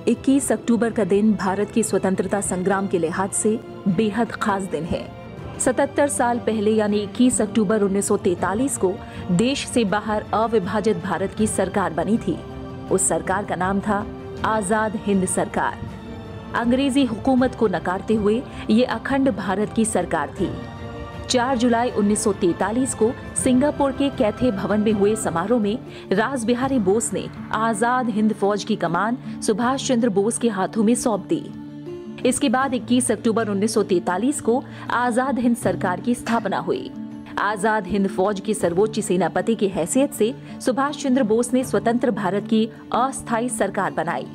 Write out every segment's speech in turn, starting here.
21 अक्टूबर का दिन भारत की स्वतंत्रता संग्राम के लिहाज से बेहद खास दिन है। 77 साल पहले यानी 21 अक्टूबर 1943 को देश से बाहर अविभाजित भारत की सरकार बनी थी। उस सरकार का नाम था आजाद हिंद सरकार। अंग्रेजी हुकूमत को नकारते हुए ये अखंड भारत की सरकार थी। 4 जुलाई 1943 को सिंगापुर के कैथे भवन में हुए समारोह में रास बिहारी बोस ने आजाद हिंद फौज की कमान सुभाष चंद्र बोस के हाथों में सौंप दी। इसके बाद 21 अक्टूबर 1943 को आजाद हिंद सरकार की स्थापना हुई। आजाद हिंद फौज के सर्वोच्च सेनापति की हैसियत से सुभाष चंद्र बोस ने स्वतंत्र भारत की अस्थायी सरकार बनाई।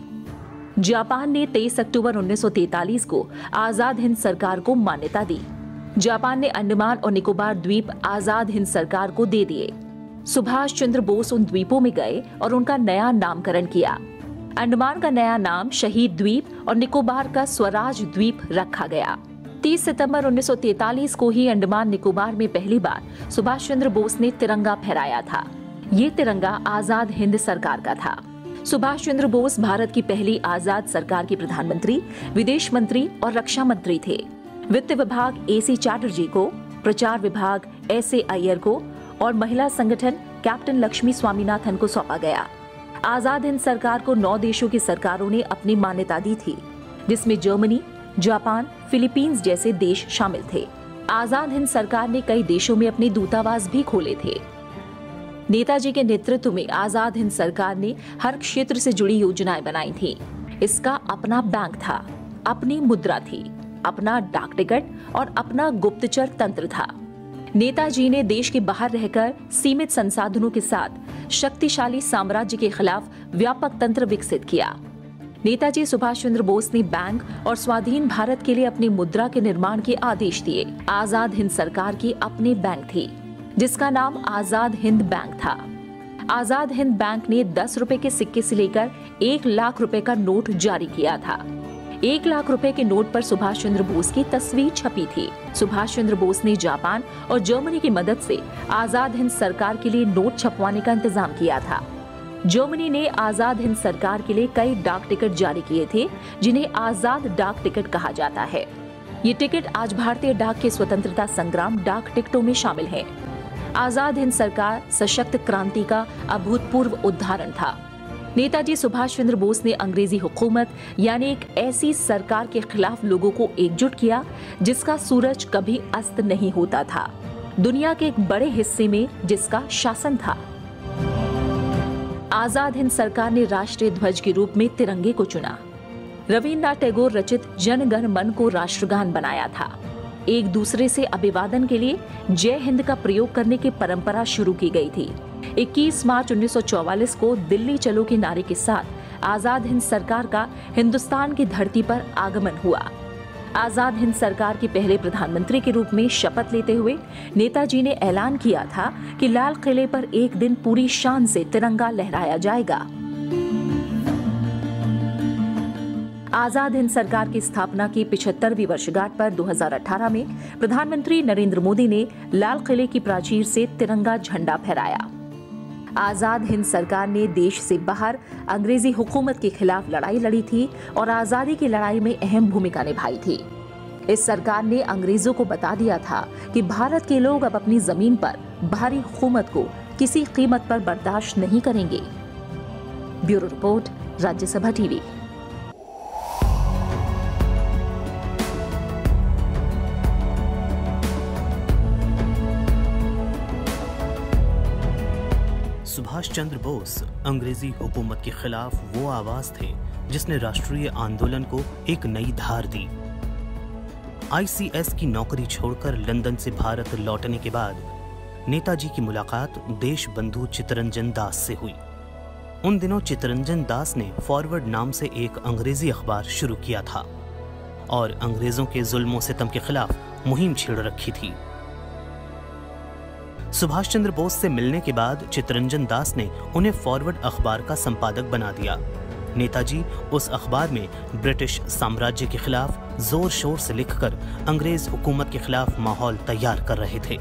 जापान ने 23 अक्टूबर 1943 को आजाद हिंद सरकार को मान्यता दी। जापान ने अंडमान और निकोबार द्वीप आजाद हिंद सरकार को दे दिए। सुभाष चंद्र बोस उन द्वीपों में गए और उनका नया नामकरण किया। अंडमान का नया नाम शहीद द्वीप और निकोबार का स्वराज द्वीप रखा गया। 30 सितंबर 1943 को ही अंडमान निकोबार में पहली बार सुभाष चंद्र बोस ने तिरंगा फहराया था। ये तिरंगा आजाद हिंद सरकार का था। सुभाष चंद्र बोस भारत की पहली आजाद सरकार के प्रधानमंत्री, विदेश मंत्री और रक्षा मंत्री थे। वित्त विभाग AC चैटर्जी को, प्रचार विभाग SA अय्यर को और महिला संगठन कैप्टन लक्ष्मी स्वामीनाथन को सौंपा गया। आजाद हिंद सरकार को 9 देशों की सरकारों ने अपनी मान्यता दी थी, जिसमें जर्मनी, जापान, फिलीपींस जैसे देश शामिल थे। आजाद हिंद सरकार ने कई देशों में अपने दूतावास भी खोले थे। नेताजी के नेतृत्व में आजाद हिंद सरकार ने हर क्षेत्र से जुड़ी योजनाएं बनाई थी। इसका अपना बैंक था, अपनी मुद्रा थी, अपना डाक टिकट और अपना गुप्तचर तंत्र था। नेताजी ने देश के बाहर रहकर सीमित संसाधनों के साथ शक्तिशाली साम्राज्य के खिलाफ व्यापक तंत्र विकसित किया। नेताजी सुभाष चंद्र बोस ने बैंक और स्वाधीन भारत के लिए अपनी मुद्रा के निर्माण के आदेश दिए। आजाद हिंद सरकार की अपनी बैंक थी, जिसका नाम आजाद हिंद बैंक था। आजाद हिंद बैंक ने 10 रुपए के सिक्के से लेकर 1 लाख रुपए का नोट जारी किया था। 1 लाख रुपए के नोट पर सुभाष चंद्र बोस की तस्वीर छपी थी। सुभाष चंद्र बोस ने जापान और जर्मनी की मदद से आजाद हिंद सरकार के लिए नोट छपवाने का इंतजाम किया था। जर्मनी ने आजाद हिंद सरकार के लिए कई डाक टिकट जारी किए थे, जिन्हें आजाद डाक टिकट कहा जाता है। ये टिकट आज भारतीय डाक के स्वतंत्रता संग्राम डाक टिकटों में शामिल है। आजाद हिंद सरकार सशक्त क्रांति का अभूतपूर्व उदाहरण था। नेताजी सुभाष चंद्र बोस ने अंग्रेजी हुकूमत यानी एक ऐसी सरकार के खिलाफ लोगों को एकजुट किया जिसका सूरज कभी अस्त नहीं होता था, दुनिया के एक बड़े हिस्से में जिसका शासन था। आजाद हिंद सरकार ने राष्ट्रीय ध्वज के रूप में तिरंगे को चुना। रविन्द्रनाथ टैगोर रचित जन गण मन को राष्ट्रगान बनाया था। एक दूसरे से अभिवादन के लिए जय हिंद का प्रयोग करने की परंपरा शुरू की गई थी। 21 मार्च 1944 को दिल्ली चलो के नारे के साथ आजाद हिंद सरकार का हिंदुस्तान की धरती पर आगमन हुआ। आजाद हिंद सरकार के पहले प्रधानमंत्री के रूप में शपथ लेते हुए नेताजी ने ऐलान किया था कि लाल किले पर एक दिन पूरी शान से तिरंगा लहराया जाएगा। आजाद हिंद सरकार की स्थापना की 75वीं वर्षगांठ पर 2018 में प्रधानमंत्री नरेंद्र मोदी ने लाल किले की प्राचीर से तिरंगा झंडा फहराया। आजाद हिंद सरकार ने देश से बाहर अंग्रेजी हुकूमत के खिलाफ लड़ाई लड़ी थी और आजादी की लड़ाई में अहम भूमिका निभाई थी। इस सरकार ने अंग्रेजों को बता दिया था कि भारत के लोग अब अपनी जमीन पर बाहरी हुकूमत को किसी कीमत पर बर्दाश्त नहीं करेंगे। Bureau report, Rajya Sabha TV. Subhas Chandra Bose अंग्रेजी हुकूमत के खिलाफ वो आवाज थे जिसने राष्ट्रीय आंदोलन को एक नई धार दी। ICS की नौकरी छोड़कर लंदन से भारत लौटने के बाद नेताजी की मुलाकात देश बंधु चित्तरंजन दास से हुई। उन दिनों चित्तरंजन दास ने फॉरवर्ड नाम से एक अंग्रेजी अखबार शुरू किया था और अंग्रेजों के जुल्म सितम के खिलाफ मुहिम छेड़ रखी थी। सुभाष चंद्र बोस से मिलने के बाद चित्तरंजन दास ने उन्हें फॉरवर्ड अखबार का संपादक बना दिया। नेताजी उस अखबार में ब्रिटिश साम्राज्य के खिलाफ जोर शोर से लिखकर अंग्रेज हुकूमत के खिलाफ माहौल तैयार कर रहे थे।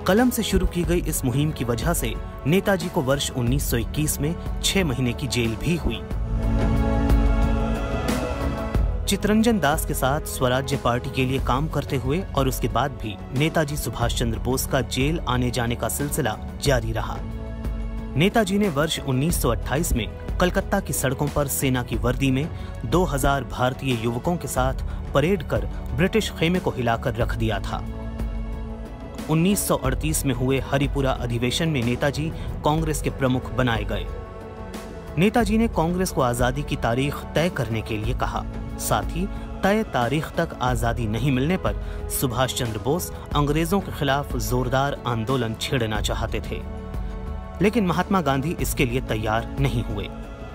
कलम से शुरू की गई इस मुहिम की वजह से नेताजी को वर्ष 1921 में 6 महीने की जेल भी हुई। चितरंजन दास के साथ स्वराज्य पार्टी के लिए काम करते हुए और उसके बाद भी नेताजी सुभाष चंद्र बोस का जेल आने जाने का सिलसिला जारी रहा। नेताजी ने वर्ष 1928 में कलकत्ता की सड़कों पर सेना की वर्दी में 2000 भारतीय युवकों के साथ परेड कर ब्रिटिश खेमे को हिलाकर रख दिया था। 1938 में हुए हरिपुरा अधिवेशन में नेताजी कांग्रेस के प्रमुख बनाए गए। नेताजी ने कांग्रेस को आजादी की तारीख तय करने के लिए कहा। साथ ही तय तारीख तक आजादी नहीं मिलने पर सुभाष चंद्र बोस अंग्रेजों के खिलाफ जोरदार आंदोलन छेड़ना चाहते थे, लेकिन महात्मा गांधी इसके लिए तैयार नहीं हुए।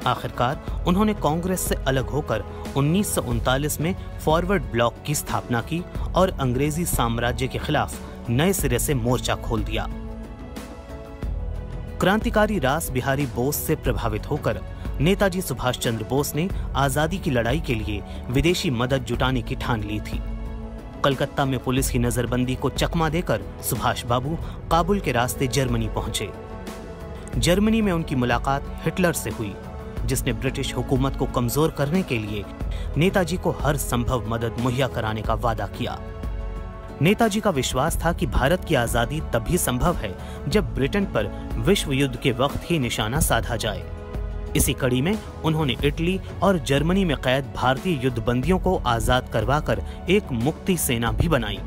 आखिरकार उन्होंने कांग्रेस से अलग होकर 1939 में फॉरवर्ड ब्लॉक की स्थापना की और अंग्रेजी साम्राज्य के खिलाफ नए सिरे से मोर्चा खोल दिया। क्रांतिकारी रास बिहारी बोस से प्रभावित होकर नेताजी सुभाष चंद्र बोस ने आजादी की लड़ाई के लिए विदेशी मदद जुटाने की ठान ली थी। कलकत्ता में पुलिस की नजरबंदी को चकमा देकर सुभाष बाबू काबुल के रास्ते जर्मनी पहुंचे। जर्मनी में उनकी मुलाकात हिटलर से हुई, जिसने ब्रिटिश हुकूमत को कमजोर करने के लिए नेताजी को हर संभव मदद मुहैया कराने का वादा किया। नेताजी का विश्वास था कि भारत की आजादी तभी संभव है जब ब्रिटेन पर विश्व युद्ध के वक्त ही निशाना साधा जाए। इसी कड़ी में उन्होंने इटली और जर्मनी में कैद भारतीय युद्धबंदियों को आजाद करवाकर एक मुक्ति सेना भी बनाई।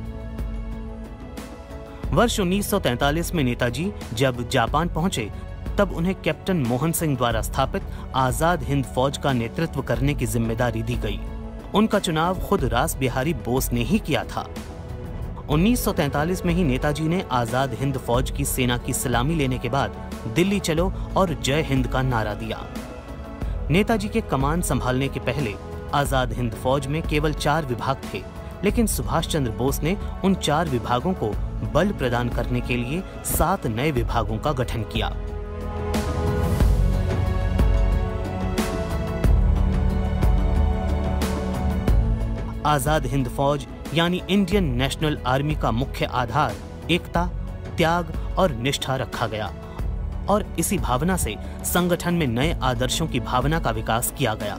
वर्ष 1943 में नेताजी जब जापान पहुंचे तब उन्हें कैप्टन मोहन सिंह द्वारा स्थापित आजाद हिंद फौज का नेतृत्व करने की जिम्मेदारी दी गई। उनका चुनाव खुद रास बिहारी बोस ने ही किया था। 1943 में ही नेताजी ने आजाद हिंद फौज की सेना की सलामी लेने के बाद दिल्ली चलो और जय हिंद का नारा दिया। नेताजी के कमान संभालने के पहले आजाद हिंद फौज में केवल 4 विभाग थे, लेकिन सुभाष चंद्र बोस ने उन 4 विभागों को बल प्रदान करने के लिए 7 नए विभागों का गठन किया। आजाद हिंद फौज यानी इंडियन नेशनल आर्मी का मुख्य आधार एकता, त्याग और निष्ठा रखा गया और इसी भावना से संगठन में नए आदर्शों की भावना का विकास किया गया।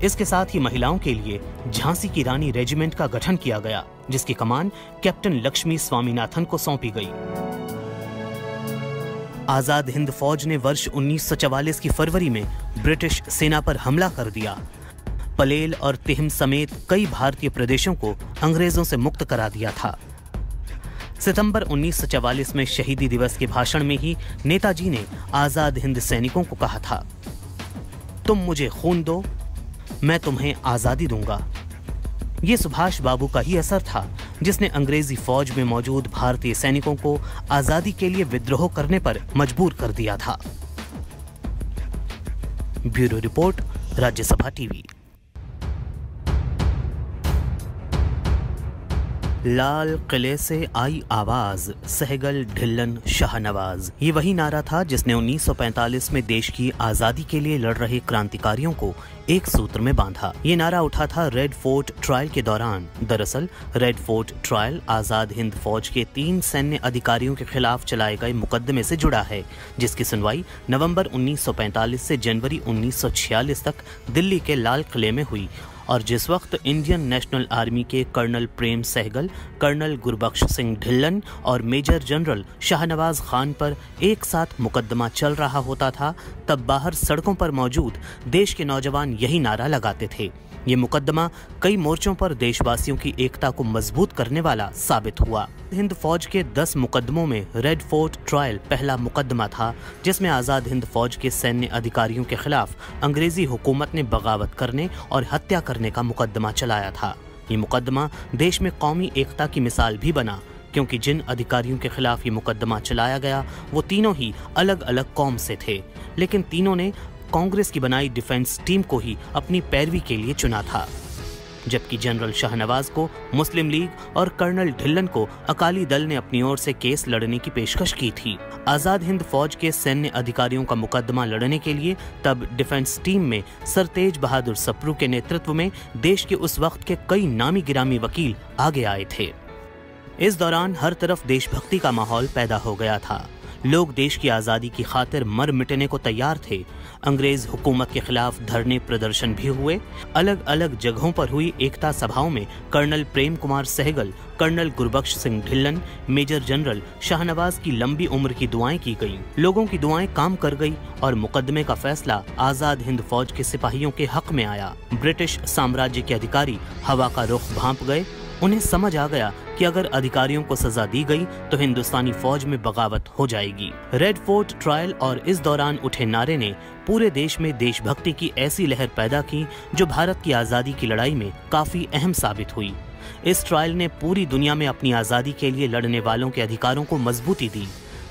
इसके साथ ही महिलाओं के लिए झांसी की रानी रेजिमेंट का गठन किया गया, जिसकी कमान कैप्टन लक्ष्मी स्वामीनाथन को सौंपी गई। आजाद हिंद फौज ने वर्ष 1944 की फरवरी में ब्रिटिश सेना पर हमला कर दिया। पलेल और तिहिम समेत कई भारतीय प्रदेशों को अंग्रेजों से मुक्त करा दिया था। सितंबर 1944 में शहीदी दिवस के भाषण में ही नेताजी ने आजाद हिंद सैनिकों को कहा था, तुम मुझे खून दो, मैं तुम्हें आजादी दूंगा। ये सुभाष बाबू का ही असर था जिसने अंग्रेजी फौज में मौजूद भारतीय सैनिकों को आजादी के लिए विद्रोह करने पर मजबूर कर दिया था। Bureau report, Rajya Sabha TV. लाल किले से आई आवाज, सहगल ढिल्लन शाहनवाज। ये वही नारा था जिसने 1945 में देश की आजादी के लिए लड़ रहे क्रांतिकारियों को एक सूत्र में बांधा। ये नारा उठा था रेड फोर्ट ट्रायल के दौरान। दरअसल red fort trial Azad Hind फौज के 3 सैन्य अधिकारियों के खिलाफ चलाए गए मुकदमे से जुड़ा है, जिसकी सुनवाई नवंबर 1945 से जनवरी 1946 तक दिल्ली के लाल किले में हुई और जिस वक्त इंडियन नेशनल आर्मी के कर्नल प्रेम सहगल, कर्नल गुरबख्श सिंह ढिल्लन और मेजर जनरल शाहनवाज खान पर एक साथ मुकदमा चल रहा होता था, तब बाहर सड़कों पर मौजूद देश के नौजवान यही नारा लगाते थे। ये मुकदमा कई मोर्चों पर देशवासियों की एकता को मजबूत करने वाला साबित हुआ। हिंद फौज के 10 मुकदमों में रेड फोर्ट ट्रायल पहला मुकदमा था, जिसमें आजाद हिंद फौज के सैन्य अधिकारियों के खिलाफ अंग्रेजी हुकूमत ने बगावत करने और हत्या करने का मुकदमा चलाया था। ये मुकदमा देश में कौमी एकता की मिसाल भी बना, क्योंकि जिन अधिकारियों के खिलाफ ये मुकदमा चलाया गया वो तीनों ही अलग अलग कौम से थे, लेकिन तीनों ने कांग्रेस की बनाई डिफेंस टीम को ही अपनी पैरवी के लिए चुना था। जबकि जनरल शाहनवाज को मुस्लिम लीग और कर्नल ढिल्लन को अकाली दल ने अपनी ओर से केस लड़ने की पेशकश की थी। आजाद हिंद फौज के सैन्य अधिकारियों का मुकदमा लड़ने के लिए तब डिफेंस टीम में सर तेज बहादुर सप्रू के नेतृत्व में देश के उस वक्त के कई नामी गिरामी वकील आगे आए थे। इस दौरान हर तरफ देशभक्ति का माहौल पैदा हो गया था। लोग देश की आज़ादी की खातिर मर मिटने को तैयार थे। अंग्रेज हुकूमत के खिलाफ धरने प्रदर्शन भी हुए। अलग अलग जगहों पर हुई एकता सभाओं में colonel Prem Kumar Sahgal, colonel Gurbaksh Singh Dhillon, major general Shahnawaz की लंबी उम्र की दुआएं की गईं। लोगों की दुआएं काम कर गई और मुकदमे का फैसला आजाद हिंद फौज के सिपाहियों के हक में आया। ब्रिटिश साम्राज्य के अधिकारी हवा का रुख भांप गए। उन्हें समझ आ गया कि अगर अधिकारियों को सजा दी गई तो हिंदुस्तानी फौज में बगावत हो जाएगी। रेड फोर्ट ट्रायल और इस दौरान उठे नारे ने पूरे देश में देशभक्ति की ऐसी लहर पैदा की जो भारत की आज़ादी की लड़ाई में काफी अहम साबित हुई। इस ट्रायल ने पूरी दुनिया में अपनी आज़ादी के लिए लड़ने वालों के अधिकारों को मजबूती दी।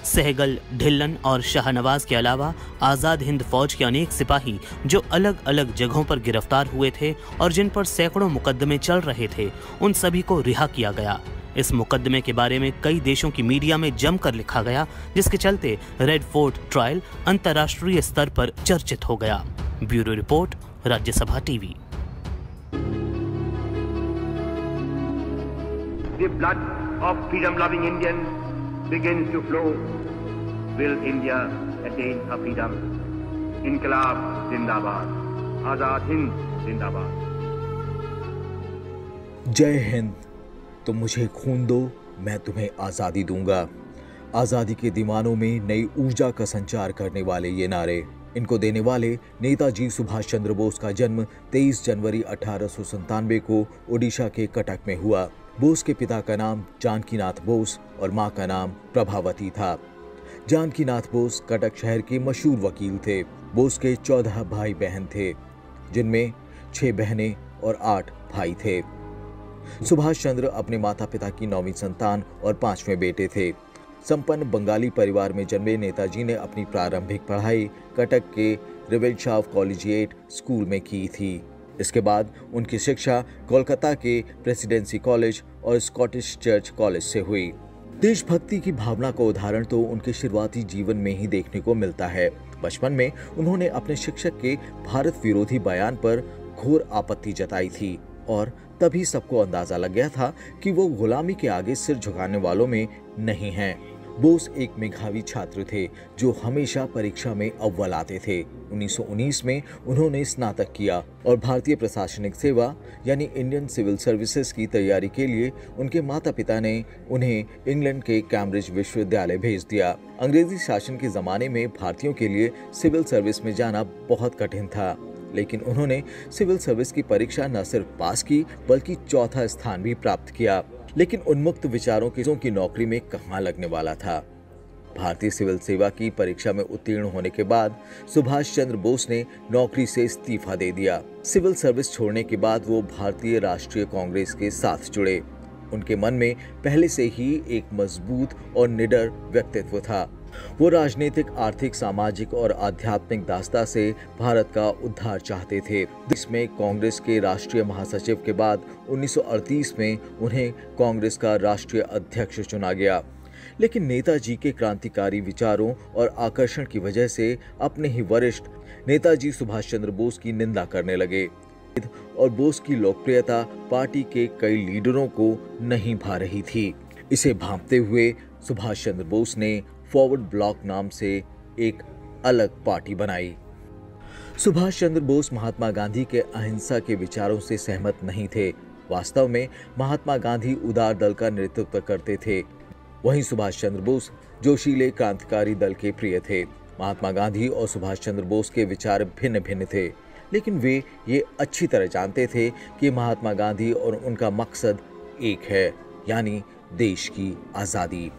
सहगल, ढिल्लन और शाहनवाज के अलावा आज़ाद हिंद फौज के अनेक सिपाही जो अलग अलग जगहों पर गिरफ्तार हुए थे और जिन पर सैकड़ों मुकदमे चल रहे थे, उन सभी को रिहा किया गया। इस मुकदमे के बारे में कई देशों की मीडिया में जमकर लिखा गया, जिसके चलते रेड फोर्ट ट्रायल अंतर्राष्ट्रीय स्तर पर चर्चित हो गया। Bureau report, Rajya Sabha TV. The blood of freedom-loving Indians begins to flow. Will India attain her freedom? Inqilab Zindabad. Azad Hind Zindabad. जय हिंद। तुम मुझे खून दो, मैं तुम्हें आज़ादी दूंगा। आज़ादी के दीवानों में नई ऊर्जा का संचार करने वाले ये नारे, इनको देने वाले नेताजी सुभाष चंद्र बोस का जन्म 23 जनवरी 1897 को ओडिशा के कटक में हुआ। बोस के पिता का नाम जानकीनाथ बोस और मां का नाम प्रभावती था। जानकीनाथ बोस कटक शहर के मशहूर वकील थे। बोस के 14 भाई बहन थे, जिनमें 6 बहनें और 8 भाई थे। सुभाष चंद्र अपने माता पिता की 9वीं संतान और 5वें बेटे थे। संपन्न बंगाली परिवार में जन्मे नेताजी ने अपनी प्रारंभिक पढ़ाई कटक के रिवेल्शाव कॉलेजिएट स्कूल में की थी। इसके बाद उनकी शिक्षा कोलकाता के प्रेसिडेंसी कॉलेज और स्कॉटिश चर्च कॉलेज से हुई। देशभक्ति की भावना का उदाहरण तो उनके शुरुआती जीवन में ही देखने को मिलता है। बचपन में उन्होंने अपने शिक्षक के भारत विरोधी बयान पर घोर आपत्ति जताई थी और तभी सबको अंदाजा लग गया था कि वो गुलामी के आगे सिर झुकाने वालों में नहीं हैं। बोस एक मेधावी छात्र थे जो हमेशा परीक्षा में अव्वल आते थे। 1919 में उन्होंने स्नातक किया और भारतीय प्रशासनिक सेवा यानी इंडियन सिविल सर्विसेज की तैयारी के लिए उनके माता पिता ने उन्हें इंग्लैंड के कैम्ब्रिज विश्वविद्यालय भेज दिया। अंग्रेजी शासन के जमाने में भारतीयों के लिए सिविल सर्विस में जाना बहुत कठिन था, लेकिन उन्होंने सिविल सर्विस की परीक्षा न सिर्फ पास की बल्कि चौथा स्थान भी प्राप्त किया। लेकिन उन्मुक्त विचारों की नौकरी में कहां लगने वाला था। भारतीय सिविल सेवा की परीक्षा में उत्तीर्ण होने के बाद सुभाष चंद्र बोस ने नौकरी से इस्तीफा दे दिया। सिविल सर्विस छोड़ने के बाद वो भारतीय राष्ट्रीय कांग्रेस के साथ जुड़े। उनके मन में पहले से ही एक मजबूत और निडर व्यक्तित्व था। वो राजनीतिक, आर्थिक, सामाजिक और आध्यात्मिक दास्ता से भारत का उद्धार चाहते थे। इसमें कांग्रेस के राष्ट्रीय महासचिव के बाद 1938 में उन्हें कांग्रेस का राष्ट्रीय अध्यक्ष चुना गया। लेकिन नेताजी के क्रांतिकारी विचारों और आकर्षण की वजह से अपने ही वरिष्ठ नेताजी सुभाष चंद्र बोस की निंदा करने लगे और बोस की लोकप्रियता पार्टी के कई लीडरों को नहीं भा रही थी। इसे भांपते हुए सुभाष चंद्र बोस ने फॉरवर्ड ब्लॉक नाम से एक अलग पार्टी बनाई। सुभाष चंद्र बोस महात्मा गांधी के अहिंसा के विचारों से सहमत नहीं थे। वास्तव में महात्मा गांधी उदार दल का नेतृत्व करते थे। वहीं सुभाष चंद्र बोस जोशीले क्रांतिकारी दल के प्रिय थे। महात्मा गांधी और सुभाष चंद्र बोस के विचार भिन्न भिन्न थे, लेकिन वे ये अच्छी तरह जानते थे कि महात्मा गांधी और उनका मकसद एक है, यानी देश की आजादी।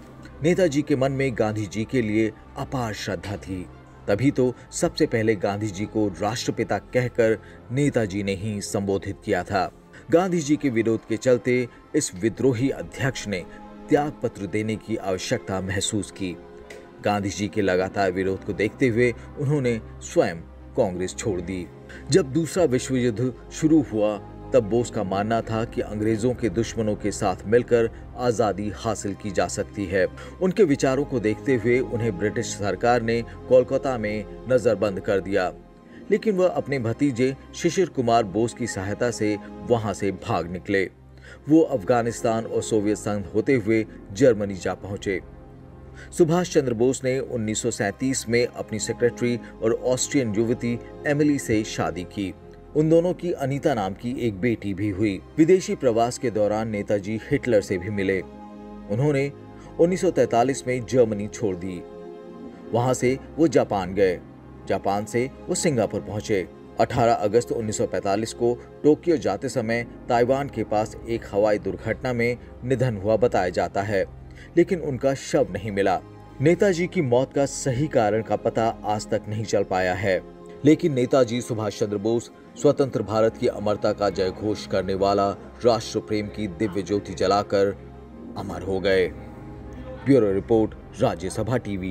नेताजी के मन में गांधी जी के लिए अपार श्रद्धा थी। तभी तो सबसे पहले गांधी जी को राष्ट्रपिता कहकर नेताजी ने ही संबोधित किया था। गांधी जी के विरोध के चलते इस विद्रोही अध्यक्ष ने त्याग पत्र देने की आवश्यकता महसूस की। गांधी जी के लगातार विरोध को देखते हुए उन्होंने स्वयं कांग्रेस छोड़ दी। जब दूसरा विश्व युद्ध शुरू हुआ तब बोस का मानना था कि अंग्रेजों के दुश्मनों के साथ मिलकर आजादी हासिल की जा सकती है। उनके विचारों को देखते हुए उन्हें ब्रिटिश सरकार ने कोलकाता में नजरबंद कर दिया, लेकिन वह अपने भतीजे शिशिर कुमार बोस की सहायता से वहां से भाग निकले। वो अफगानिस्तान और सोवियत संघ होते हुए जर्मनी जा पहुंचे। सुभाष चंद्र बोस ने 1937 में अपनी सेक्रेटरी और ऑस्ट्रियन युवती एमिली से शादी की। उन दोनों की अनीता नाम की एक बेटी भी हुई। विदेशी प्रवास के दौरान नेताजी हिटलर से भी मिले। उन्होंने 1943 में जर्मनी छोड़ दी। वहां से वो जापान गए। जापान से वो सिंगापुर पहुंचे। 18 अगस्त 1945 को टोक्यो जाते समय ताइवान के पास एक हवाई दुर्घटना में निधन हुआ बताया जाता है, लेकिन उनका शव नहीं मिला। नेताजी की मौत का सही कारण का पता आज तक नहीं चल पाया है, लेकिन नेताजी सुभाष चंद्र बोस स्वतंत्र भारत की अमरता का जयघोष करने वाला राष्ट्र प्रेम की दिव्य ज्योति जलाकर अमर हो गए। Bureau report, Rajya Sabha TV.